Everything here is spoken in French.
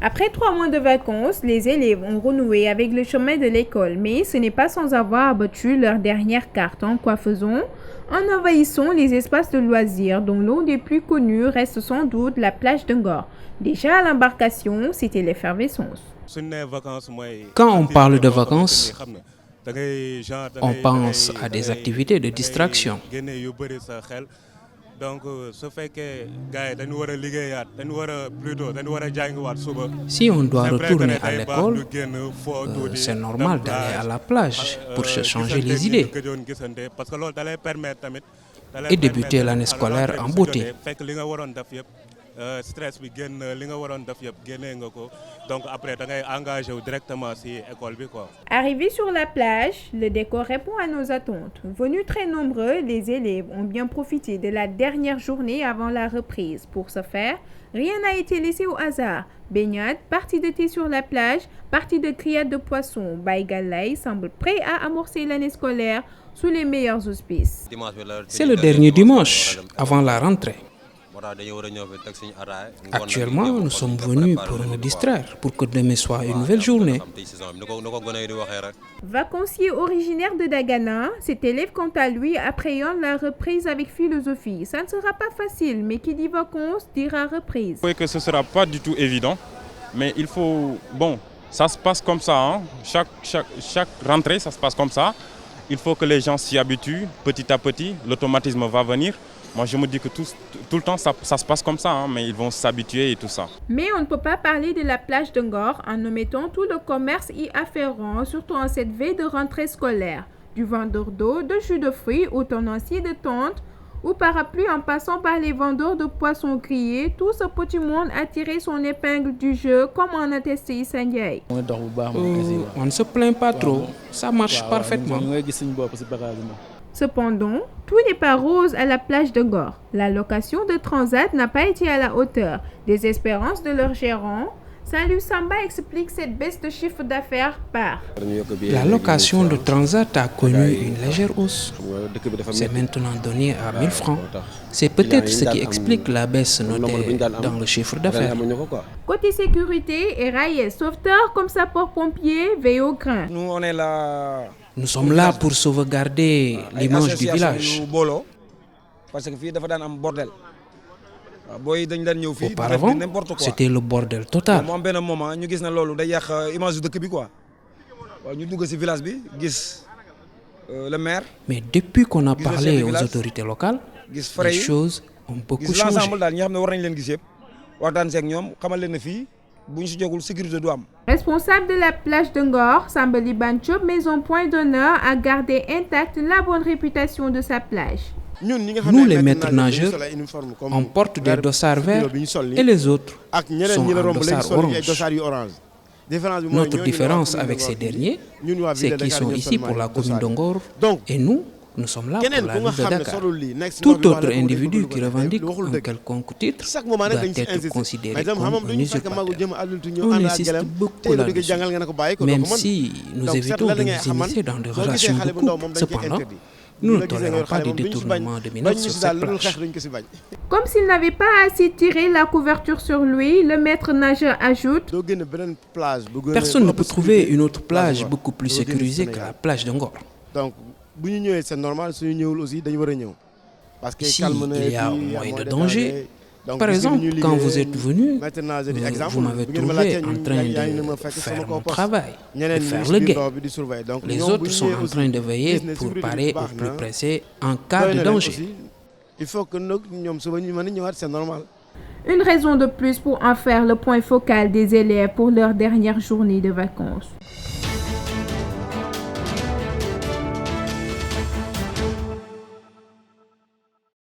Après 3 mois de vacances, les élèves ont renoué avec le chemin de l'école, mais ce n'est pas sans avoir abattu leur dernière carte. En quoi faisons? En envahissant les espaces de loisirs, dont l'un des plus connus reste sans doute la plage de Ngor. Déjà à l'embarcation, c'était l'effervescence. Quand on parle de vacances, on pense à des activités de distraction. Si on doit retourner à l'école, c'est normal d'aller à la plage pour se changer les idées et débuter l'année scolaire en beauté. Arrivés sur la plage, le décor répond à nos attentes. Venus très nombreux, les élèves ont bien profité de la dernière journée avant la reprise. Pour ce faire, rien n'a été laissé au hasard. Baignade, partie de thé sur la plage, partie de criade de poissons. Baïgalay semble prêt à amorcer l'année scolaire sous les meilleurs auspices. C'est le dernier dimanche avant la rentrée. Actuellement, nous sommes venus pour nous distraire, pour que demain soit une nouvelle journée. Vacancier originaire de Dagana, cet élève quant à lui appréhende la reprise avec philosophie. Ça ne sera pas facile, mais qui dit vacances dira reprise. Je crois que ce ne sera pas du tout évident, mais il faut... Bon, ça se passe comme ça, hein. Chaque rentrée, ça se passe comme ça. Il faut que les gens s'y habituent petit à petit, l'automatisme va venir. Moi, je me dis que tout le temps, ça se passe comme ça, hein, mais ils vont s'habituer et tout ça. Mais on ne peut pas parler de la plage de Ngor en omettant tout le commerce y afférent, surtout en cette veille de rentrée scolaire. Du vendeur d'eau, de jus de fruits, au tenancier de tentes, ou parapluie en passant par les vendeurs de poissons grillés, tout ce petit monde a tiré son épingle du jeu, comme en a testé Issa Ndiaye. On ne se plaint pas trop, ça marche parfaitement. Cependant, tout n'est pas rose à la plage de Ngor. La location de Transat n'a pas été à la hauteur des espérances de leurs gérants. Salut Samba explique cette baisse de chiffre d'affaires par... La location de Transat a connu une légère hausse. C'est maintenant donné à 1000 francs. C'est peut-être ce qui explique la baisse notée dans le chiffre d'affaires. Côté sécurité, Eraïe, sauveteur comme sapeur-pompier, veille au grain. Nous sommes là pour sauvegarder l'image du village. Auparavant, c'était le bordel total. Mais depuis qu'on a parlé aux autorités locales, les choses ont beaucoup changé. Responsable de la plage de Ngor, Sambali Banchop met un point d'honneur à garder intacte la bonne réputation de sa plage. Nous, les maîtres nageurs, on porte des dossards verts et les autres sont en dossard orange. Notre différence avec ces derniers, c'est qu'ils sont ici pour la commune de Ngor et nous sommes là pour la ville de Dakar. Tout autre individu qui revendique un quelconque titre doit être considéré comme un usurpateur. On insiste beaucoup là-dessus, même si nous évitons de nous immiscer dans des relations de couple. Cependant, nous ne tolérons pas des détournements de mineurs sur cette plage. Comme s'il n'avait pas assez tiré la couverture sur lui, le maître nageur ajoute: personne ne peut trouver une autre plage beaucoup plus sécurisée que la plage de Ngor. S'il y a moins de danger, par exemple, quand vous êtes venu, vous m'avez trouvé en train de faire mon travail, de faire le guet. Les autres sont en train de veiller pour parer au plus pressé en cas de danger. Une raison de plus pour en faire le point focal des élèves pour leur dernière journée de vacances.